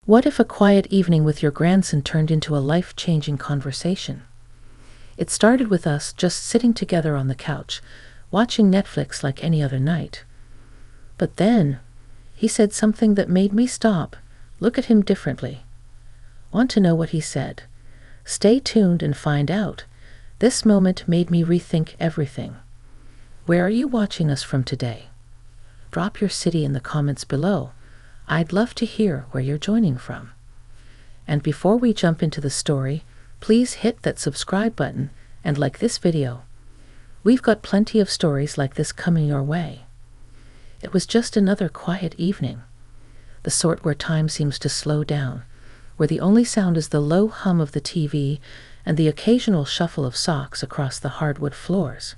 What if a quiet evening with your grandson turned into a life-changing conversation? It started with us just sitting together on the couch, watching Netflix like any other night. But then, he said something that made me stop, look at him differently. Want to know what he said? Stay tuned and find out. This moment made me rethink everything. Where are you watching us from today? Drop your city in the comments below. I'd love to hear where you're joining from. And before we jump into the story, please hit that subscribe button and like this video. We've got plenty of stories like this coming your way. It was just another quiet evening, the sort where time seems to slow down, where the only sound is the low hum of the TV and the occasional shuffle of socks across the hardwood floors.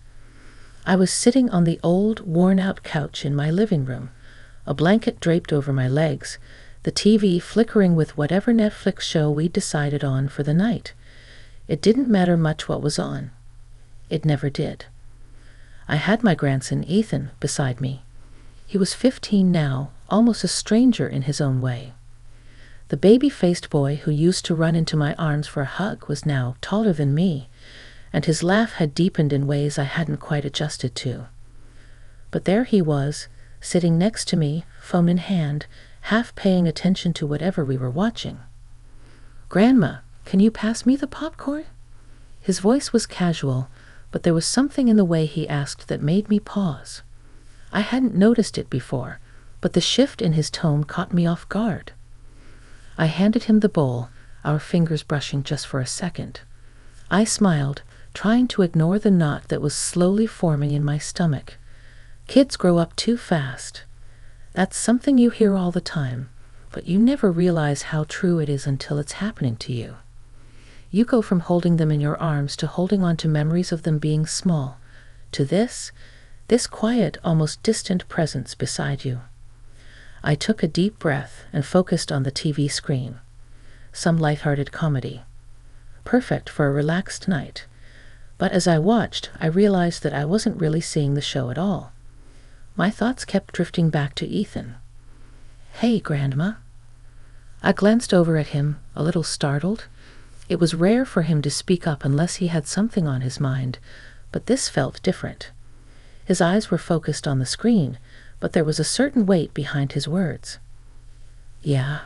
I was sitting on the old, worn-out couch in my living room, a blanket draped over my legs, the TV flickering with whatever Netflix show we decided on for the night. It didn't matter much what was on. It never did. I had my grandson, Ethan, beside me. He was 15 now, almost a stranger in his own way. The baby-faced boy who used to run into my arms for a hug was now taller than me, and his laugh had deepened in ways I hadn't quite adjusted to. But there he was, sitting next to me, phone in hand, half paying attention to whatever we were watching. "Grandma, can you pass me the popcorn?" His voice was casual, but there was something in the way he asked that made me pause. I hadn't noticed it before, but the shift in his tone caught me off guard. I handed him the bowl, our fingers brushing just for a second. I smiled, trying to ignore the knot that was slowly forming in my stomach. Kids grow up too fast. That's something you hear all the time, but you never realize how true it is until it's happening to you. You go from holding them in your arms to holding on to memories of them being small, to this quiet, almost distant presence beside you. I took a deep breath and focused on the TV screen. Some lighthearted comedy. Perfect for a relaxed night. But as I watched, I realized that I wasn't really seeing the show at all. My thoughts kept drifting back to Ethan. "Hey, Grandma." I glanced over at him, a little startled. It was rare for him to speak up unless he had something on his mind, but this felt different. His eyes were focused on the screen, but there was a certain weight behind his words. "Yeah."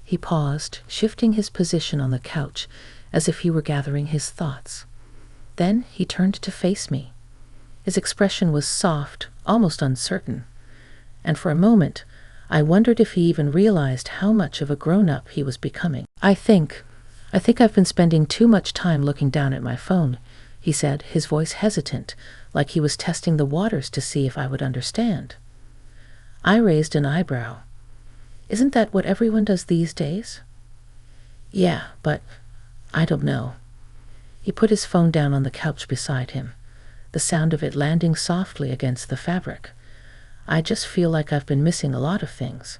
He paused, shifting his position on the couch, as if he were gathering his thoughts. Then he turned to face me. His expression was soft, almost uncertain, and for a moment, I wondered if he even realized how much of a grown-up he was becoming. I think I've been spending too much time looking down at my phone," he said, his voice hesitant, like he was testing the waters to see if I would understand. I raised an eyebrow. "Isn't that what everyone does these days?" "Yeah, but I don't know." He put his phone down on the couch beside him, the sound of it landing softly against the fabric. "I just feel like I've been missing a lot of things.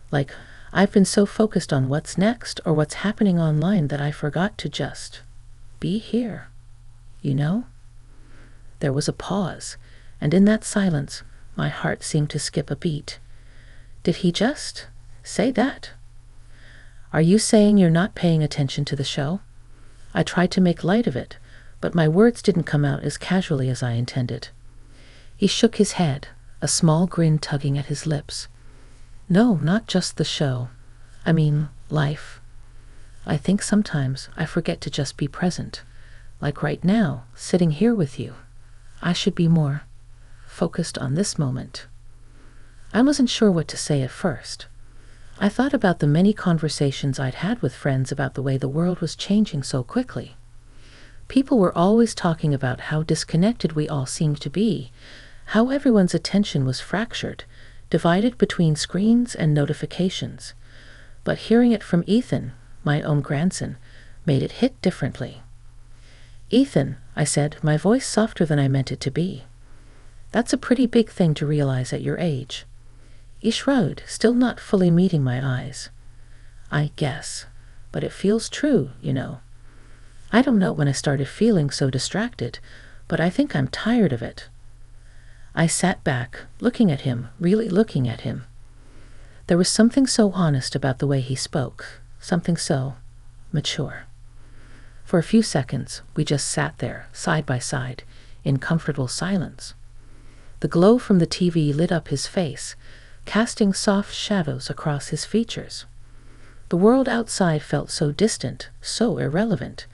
Like I've been so focused on what's next or what's happening online that I forgot to just be here. You know?" There was a pause, and in that silence, my heart seemed to skip a beat. Did he just say that? "Are you saying you're not paying attention to the show?" I tried to make light of it, but my words didn't come out as casually as I intended. He shook his head, a small grin tugging at his lips. "No, not just the show. I mean, life. I think sometimes I forget to just be present. Like right now, sitting here with you. I should be more focused on this moment." I wasn't sure what to say at first. I thought about the many conversations I'd had with friends about the way the world was changing so quickly. People were always talking about how disconnected we all seemed to be, how everyone's attention was fractured, divided between screens and notifications. But hearing it from Ethan, my own grandson, made it hit differently. "Ethan," I said, my voice softer than I meant it to be. "That's a pretty big thing to realize at your age." He shrugged, still not fully meeting my eyes. "I guess, but it feels true, you know. I don't know when I started feeling so distracted, but I think I'm tired of it." I sat back, looking at him, really looking at him. There was something so honest about the way he spoke, something so mature. For a few seconds, we just sat there, side by side, in comfortable silence. The glow from the TV lit up his face, casting soft shadows across his features. The world outside felt so distant, so irrelevant.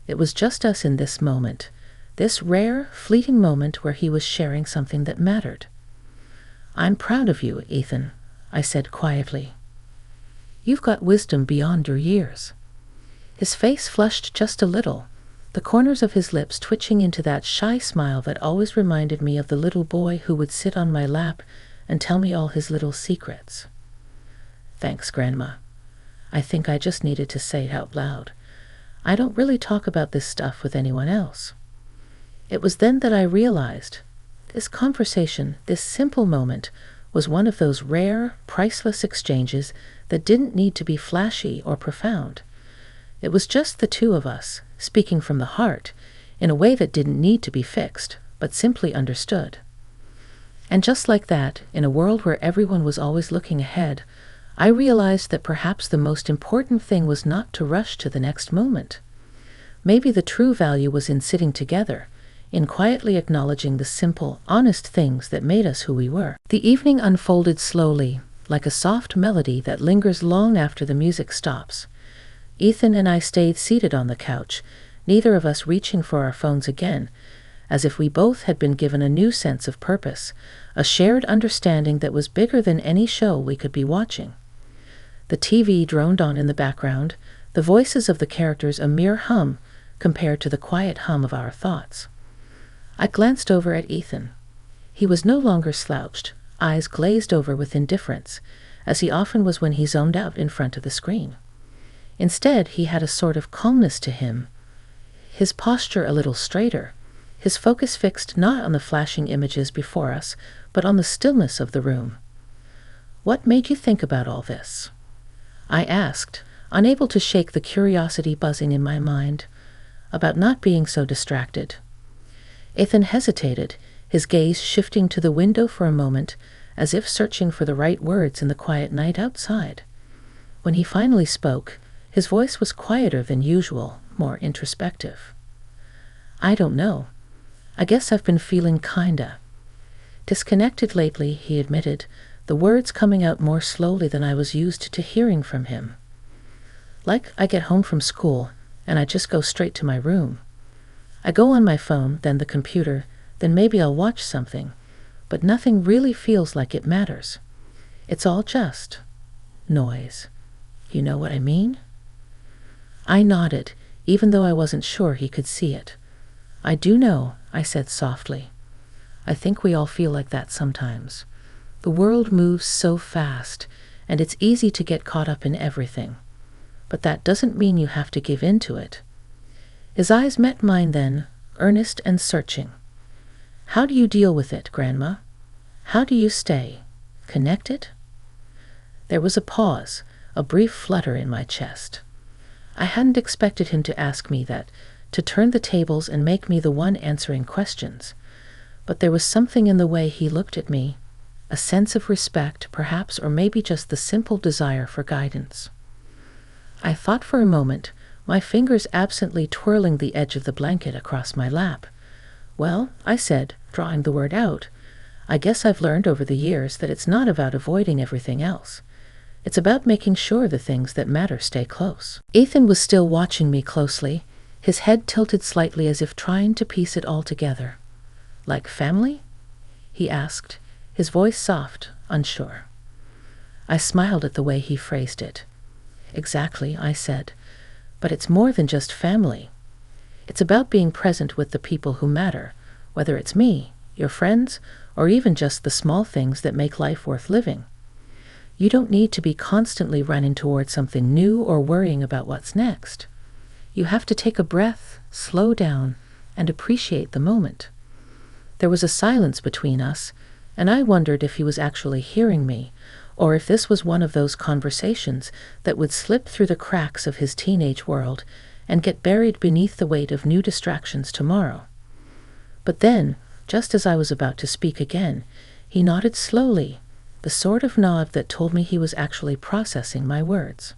It was just us in this moment, this rare, fleeting moment where he was sharing something that mattered. "I'm proud of you, Ethan," I said quietly. "You've got wisdom beyond your years." His face flushed just a little, the corners of his lips twitching into that shy smile that always reminded me of the little boy who would sit on my lap and tell me all his little secrets. "Thanks, Grandma. I think I just needed to say it out loud. I don't really talk about this stuff with anyone else." It was then that I realized this conversation, this simple moment, was one of those rare, priceless exchanges that didn't need to be flashy or profound. It was just the two of us, speaking from the heart, in a way that didn't need to be fixed, but simply understood. And just like that, in a world where everyone was always looking ahead, I realized that perhaps the most important thing was not to rush to the next moment. Maybe the true value was in sitting together, in quietly acknowledging the simple, honest things that made us who we were. The evening unfolded slowly, like a soft melody that lingers long after the music stops. Ethan and I stayed seated on the couch, neither of us reaching for our phones again, as if we both had been given a new sense of purpose, a shared understanding that was bigger than any show we could be watching. The TV droned on in the background, the voices of the characters a mere hum compared to the quiet hum of our thoughts. I glanced over at Ethan. He was no longer slouched, eyes glazed over with indifference, as he often was when he zoned out in front of the screen. Instead, he had a sort of calmness to him, his posture a little straighter, his focus fixed not on the flashing images before us, but on the stillness of the room. "What made you think about all this?" I asked, unable to shake the curiosity buzzing in my mind, about not being so distracted. Ethan hesitated, his gaze shifting to the window for a moment, as if searching for the right words in the quiet night outside. When he finally spoke, his voice was quieter than usual, more introspective. "I don't know. I guess I've been feeling kinda disconnected lately," he admitted, the words coming out more slowly than I was used to hearing from him. "Like I get home from school, and I just go straight to my room. I go on my phone, then the computer, then maybe I'll watch something, but nothing really feels like it matters. It's all just noise. You know what I mean?" I nodded, even though I wasn't sure he could see it. "I do know," I said softly. "I think we all feel like that sometimes. The world moves so fast, and it's easy to get caught up in everything. But that doesn't mean you have to give in to it." His eyes met mine then, earnest and searching. "How do you deal with it, Grandma? How do you stay connected?" There was a pause, a brief flutter in my chest. I hadn't expected him to ask me that, to turn the tables and make me the one answering questions. But there was something in the way he looked at me, a sense of respect, perhaps, or maybe just the simple desire for guidance. I thought for a moment, my fingers absently twirling the edge of the blanket across my lap. "Well," I said, drawing the word out, "I guess I've learned over the years that it's not about avoiding everything else. It's about making sure the things that matter stay close." Ethan was still watching me closely, his head tilted slightly as if trying to piece it all together. "Like family?" he asked, his voice soft, unsure. I smiled at the way he phrased it. "Exactly," I said. "But it's more than just family. It's about being present with the people who matter, whether it's me, your friends, or even just the small things that make life worth living. You don't need to be constantly running towards something new or worrying about what's next. You have to take a breath, slow down, and appreciate the moment." There was a silence between us, and I wondered if he was actually hearing me, or if this was one of those conversations that would slip through the cracks of his teenage world and get buried beneath the weight of new distractions tomorrow. But then, just as I was about to speak again, he nodded slowly, the sort of nod that told me he was actually processing my words.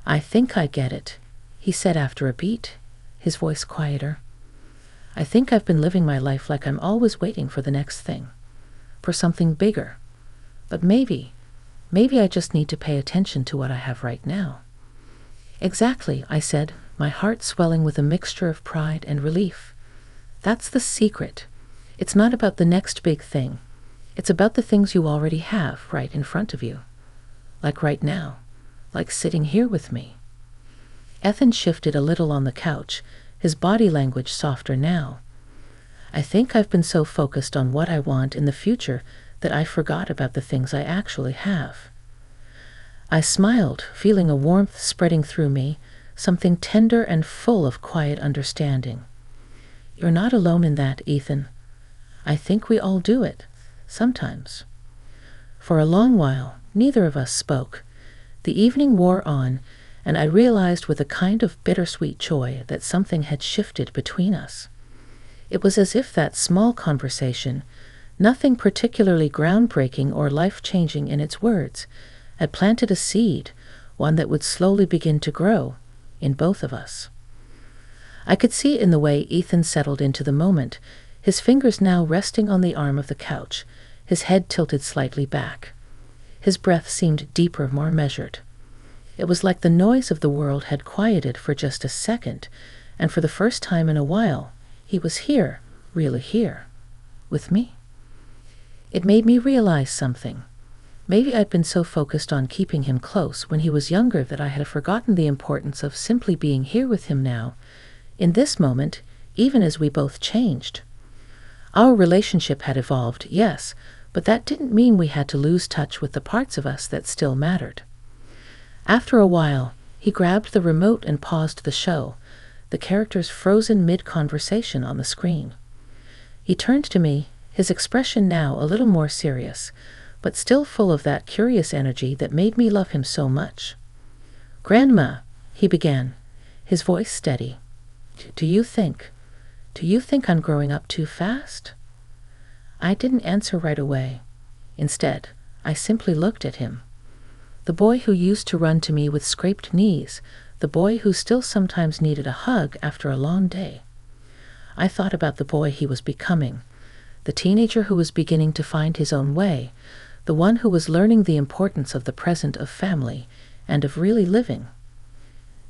"I think I get it," he said after a beat, his voice quieter. "I think I've been living my life like I'm always waiting for the next thing, for something bigger. But maybe I just need to pay attention to what I have right now." "Exactly," I said, my heart swelling with a mixture of pride and relief. "That's the secret. It's not about the next big thing. It's about the things you already have right in front of you. Like right now, like sitting here with me." Ethan shifted a little on the couch, his body language softer now. "I think I've been so focused on what I want in the future that I forgot about the things I actually have." I smiled, feeling a warmth spreading through me, something tender and full of quiet understanding. "You're not alone in that, Ethan. I think we all do it, sometimes." For a long while, neither of us spoke. The evening wore on, and I realized with a kind of bittersweet joy that something had shifted between us. It was as if that small conversation, nothing particularly groundbreaking or life-changing in its words, had planted a seed, one that would slowly begin to grow, in both of us. I could see it in the way Ethan settled into the moment, his fingers now resting on the arm of the couch, his head tilted slightly back. His breath seemed deeper, more measured. It was like the noise of the world had quieted for just a second, and for the first time in a while, he was here, really here, with me. It made me realize something. Maybe I'd been so focused on keeping him close when he was younger that I had forgotten the importance of simply being here with him now, in this moment, even as we both changed. Our relationship had evolved, yes, but that didn't mean we had to lose touch with the parts of us that still mattered. After a while, he grabbed the remote and paused the show, the characters frozen mid-conversation on the screen. He turned to me, his expression now a little more serious, but still full of that curious energy that made me love him so much. "Grandma," he began, his voice steady, Do you think I'm growing up too fast?" I didn't answer right away. Instead, I simply looked at him. The boy who used to run to me with scraped knees, the boy who still sometimes needed a hug after a long day. I thought about the boy he was becoming, the teenager who was beginning to find his own way, the one who was learning the importance of the present, of family, and of really living.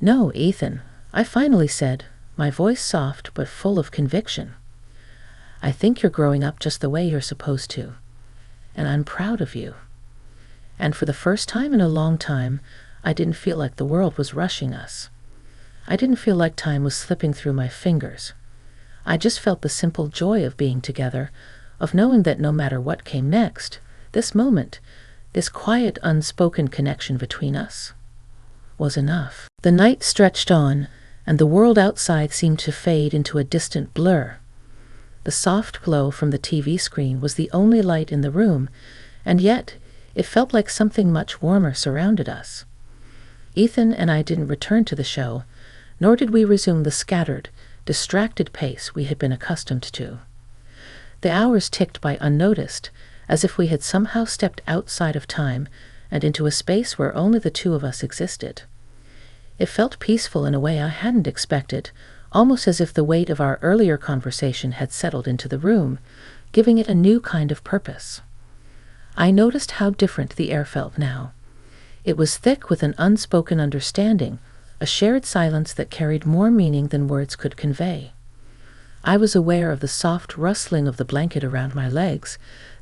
"No, Ethan," I finally said, my voice soft but full of conviction. "I think you're growing up just the way you're supposed to, and I'm proud of you." And for the first time in a long time, I didn't feel like the world was rushing us. I didn't feel like time was slipping through my fingers. I just felt the simple joy of being together, of knowing that no matter what came next, this moment, this quiet, unspoken connection between us, was enough. The night stretched on, and the world outside seemed to fade into a distant blur. The soft glow from the TV screen was the only light in the room, and yet it felt like something much warmer surrounded us. Ethan and I didn't return to the show, nor did we resume the scattered, distracted pace we had been accustomed to. The hours ticked by unnoticed, as if we had somehow stepped outside of time and into a space where only the two of us existed. It felt peaceful in a way I hadn't expected, almost as if the weight of our earlier conversation had settled into the room, giving it a new kind of purpose. I noticed how different the air felt now. It was thick with an unspoken understanding, a shared silence that carried more meaning than words could convey. I was aware of the soft rustling of the blanket around my legs,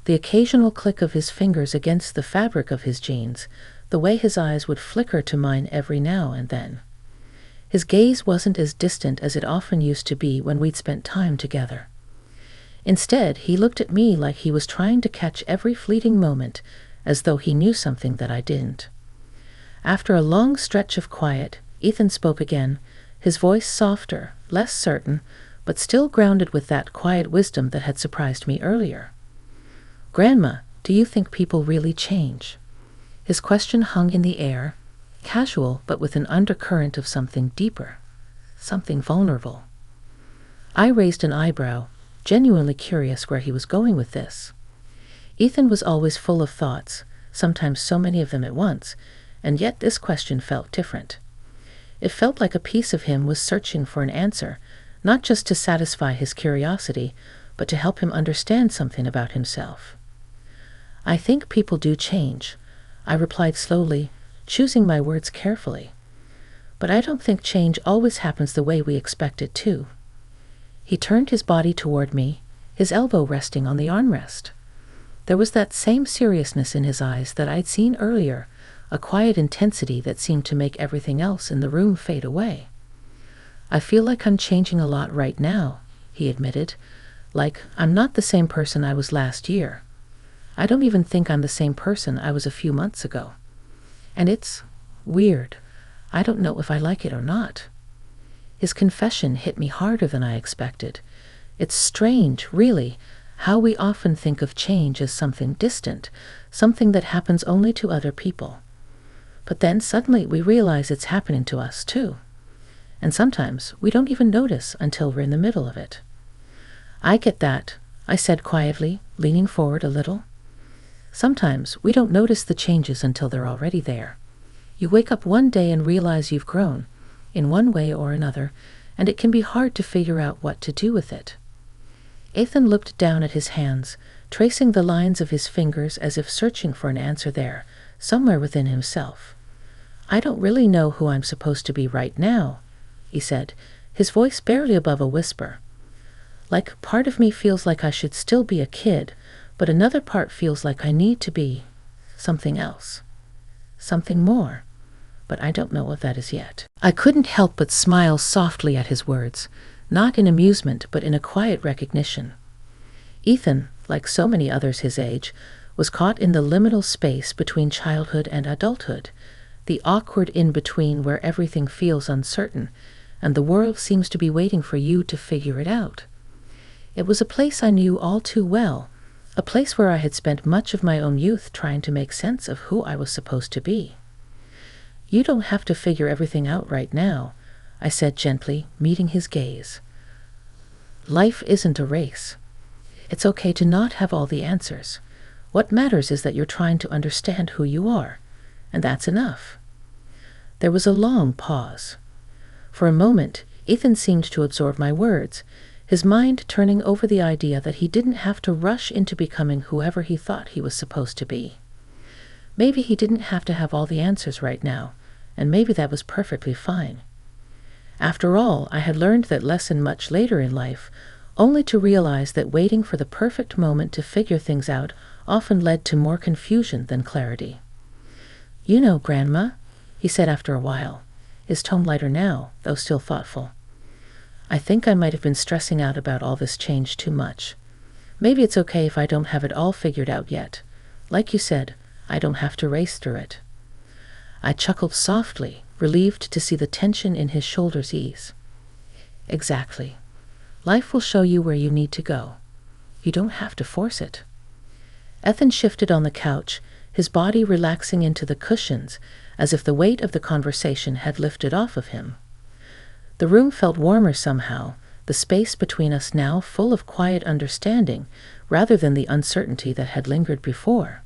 the occasional click of his fingers against the fabric of his jeans, the way his eyes would flicker to mine every now and then. His gaze wasn't as distant as it often used to be when we'd spent time together. Instead, he looked at me like he was trying to catch every fleeting moment, as though he knew something that I didn't. After a long stretch of quiet, Ethan spoke again, his voice softer, less certain, but still grounded with that quiet wisdom that had surprised me earlier. "Grandma, do you think people really change?" His question hung in the air, casual but with an undercurrent of something deeper, something vulnerable. I raised an eyebrow, genuinely curious where he was going with this. Ethan was always full of thoughts, sometimes so many of them at once, and yet this question felt different. It felt like a piece of him was searching for an answer, not just to satisfy his curiosity, but to help him understand something about himself. "I think people do change," I replied slowly, choosing my words carefully. "But I don't think change always happens the way we expect it to." He turned his body toward me, his elbow resting on the armrest. There was that same seriousness in his eyes that I'd seen earlier, a quiet intensity that seemed to make everything else in the room fade away. "I feel like I'm changing a lot right now," he admitted. "Like I'm not the same person I was last year. I don't even think I'm the same person I was a few months ago. And it's weird. I don't know if I like it or not." His confession hit me harder than I expected. It's strange, really, how we often think of change as something distant, something that happens only to other people. But then suddenly we realize it's happening to us too. And sometimes we don't even notice until we're in the middle of it. "I get that," I said quietly, leaning forward a little. Sometimes we don't notice the changes until they're already there. You wake up one day and realize you've grown, in one way or another, and it can be hard to figure out what to do with it. Ethan looked down at his hands, tracing the lines of his fingers as if searching for an answer there, somewhere within himself. "I don't really know who I'm supposed to be right now," he said, his voice barely above a whisper. "Like, part of me feels like I should still be a kid, but another part feels like I need to be something else. Something more. But I don't know what that is yet." I couldn't help but smile softly at his words, not in amusement but in a quiet recognition. Ethan, like so many others his age, was caught in the liminal space between childhood and adulthood, the awkward in-between where everything feels uncertain, and the world seems to be waiting for you to figure it out. It was a place I knew all too well, a place where I had spent much of my own youth trying to make sense of who I was supposed to be. "You don't have to figure everything out right now," I said gently, meeting his gaze. "Life isn't a race. It's okay to not have all the answers. What matters is that you're trying to understand who you are, and that's enough." There was a long pause. For a moment, Ethan seemed to absorb my words, his mind turning over the idea that he didn't have to rush into becoming whoever he thought he was supposed to be. Maybe he didn't have to have all the answers right now, and maybe that was perfectly fine. After all, I had learned that lesson much later in life, only to realize that waiting for the perfect moment to figure things out often led to more confusion than clarity. "You know, Grandma," he said after a while, his tone lighter now, though still thoughtful. "I think I might have been stressing out about all this change too much. Maybe it's okay if I don't have it all figured out yet. Like you said, I don't have to race through it." I chuckled softly, relieved to see the tension in his shoulders ease. "Exactly. Life will show you where you need to go. You don't have to force it." Ethan shifted on the couch, his body relaxing into the cushions, as if the weight of the conversation had lifted off of him. The room felt warmer somehow, the space between us now full of quiet understanding, rather than the uncertainty that had lingered before.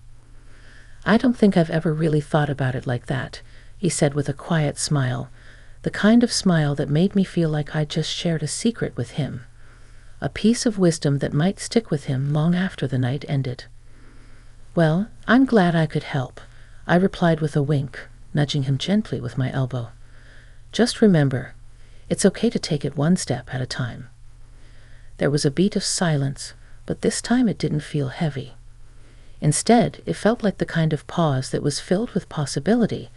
"I don't think I've ever really thought about it like that," he said with a quiet smile, the kind of smile that made me feel like I'd just shared a secret with him, a piece of wisdom that might stick with him long after the night ended. "Well, I'm glad I could help," I replied with a wink, nudging him gently with my elbow. "Just remember, it's okay to take it one step at a time." There was a beat of silence, but this time it didn't feel heavy. Instead, it felt like the kind of pause that was filled with possibility,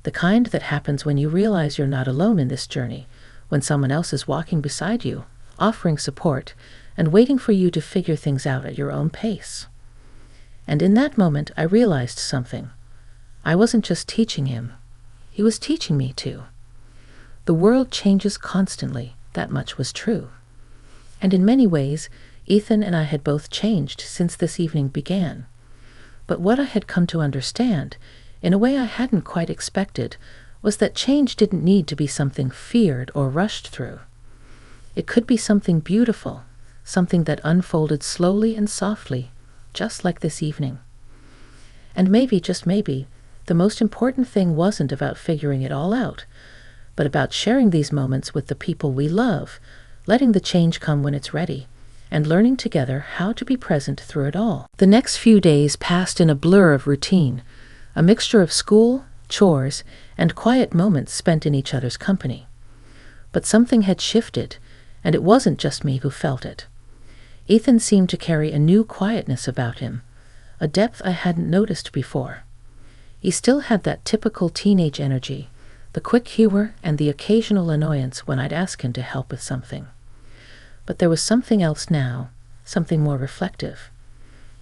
the kind that happens when you realize you're not alone in this journey, when someone else is walking beside you, offering support, and waiting for you to figure things out at your own pace. And in that moment, I realized something. I wasn't just teaching him. He was teaching me too. The world changes constantly, that much was true. And in many ways, Ethan and I had both changed since this evening began. But what I had come to understand, in a way I hadn't quite expected, was that change didn't need to be something feared or rushed through. It could be something beautiful, something that unfolded slowly and softly, just like this evening. And maybe, just maybe, the most important thing wasn't about figuring it all out, but about sharing these moments with the people we love, letting the change come when it's ready, and learning together how to be present through it all. The next few days passed in a blur of routine, a mixture of school, chores, and quiet moments spent in each other's company. But something had shifted, and it wasn't just me who felt it. Ethan seemed to carry a new quietness about him, a depth I hadn't noticed before. He still had that typical teenage energy, the quick humor and the occasional annoyance when I'd ask him to help with something. But there was something else now, something more reflective.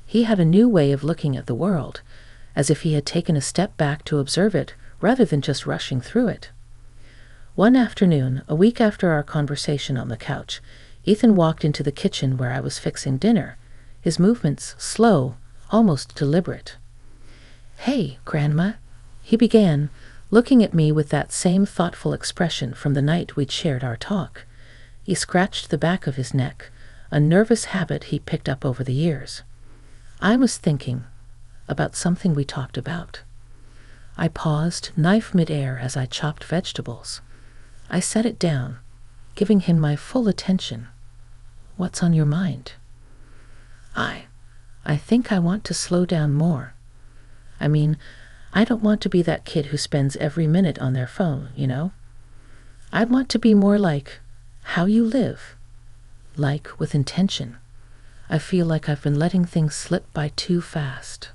He had a new way of looking at the world, as if he had taken a step back to observe it rather than just rushing through it. One afternoon, a week after our conversation on the couch, Ethan walked into the kitchen where I was fixing dinner, his movements slow, almost deliberate. "Hey, Grandma," he began, looking at me with that same thoughtful expression from the night we'd shared our talk. He scratched the back of his neck, a nervous habit he picked up over the years. I was thinking about something we talked about. I paused, knife midair, as I chopped vegetables. I set it down, giving him my full attention. "What's on your mind?" I think I want to slow down more. I mean, I don't want to be that kid who spends every minute on their phone, you know? I want to be more like how you live, like with intention. I feel like I've been letting things slip by too fast.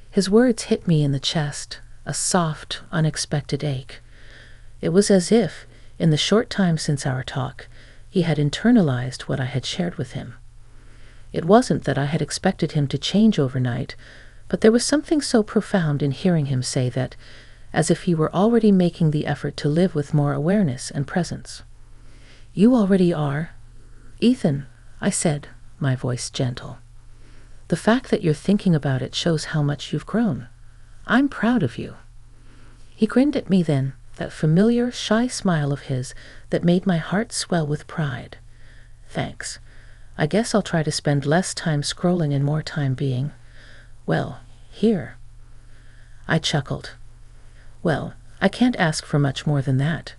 His words hit me in the chest, a soft, unexpected ache. It was as if, in the short time since our talk, he had internalized what I had shared with him. It wasn't that I had expected him to change overnight, but there was something so profound in hearing him say that, as if he were already making the effort to live with more awareness and presence. "You already are, Ethan," I said, my voice gentle. "The fact that you're thinking about it shows how much you've grown. I'm proud of you." He grinned at me then, that familiar, shy smile of his that made my heart swell with pride. "Thanks. I guess I'll try to spend less time scrolling and more time being, well, here." I chuckled. "Well, I can't ask for much more than that.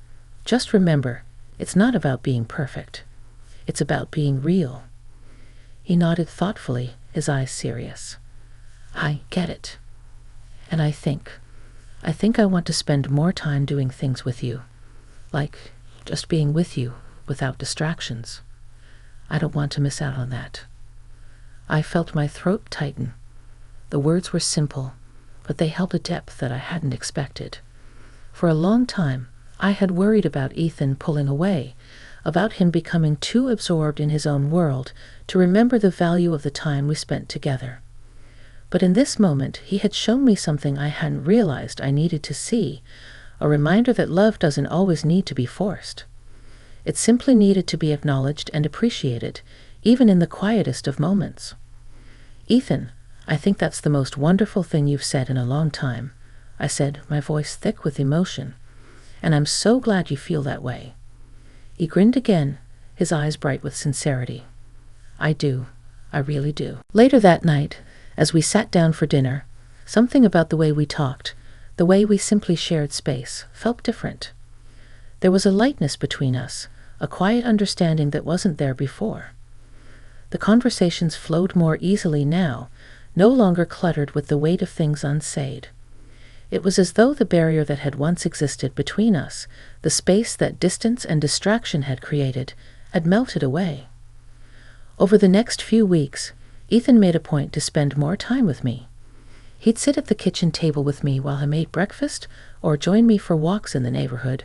Just remember, it's not about being perfect. It's about being real." He nodded thoughtfully, his eyes serious. "I get it. And I think I want to spend more time doing things with you, like just being with you without distractions. I don't want to miss out on that." I felt my throat tighten. The words were simple, but they held a depth that I hadn't expected. For a long time, I had worried about Ethan pulling away, about him becoming too absorbed in his own world to remember the value of the time we spent together. But in this moment, he had shown me something I hadn't realized I needed to see, a reminder that love doesn't always need to be forced. It simply needed to be acknowledged and appreciated, even in the quietest of moments. "Ethan, I think that's the most wonderful thing you've said in a long time," I said, my voice thick with emotion. "And I'm so glad you feel that way." He grinned again, his eyes bright with sincerity. "I do. I really do." Later that night, as we sat down for dinner, something about the way we talked, the way we simply shared space, felt different. There was a lightness between us, a quiet understanding that wasn't there before. The conversations flowed more easily now, no longer cluttered with the weight of things unsaid. It was as though the barrier that had once existed between us, the space that distance and distraction had created, had melted away. Over the next few weeks, Ethan made a point to spend more time with me. He'd sit at the kitchen table with me while I made breakfast, or join me for walks in the neighborhood,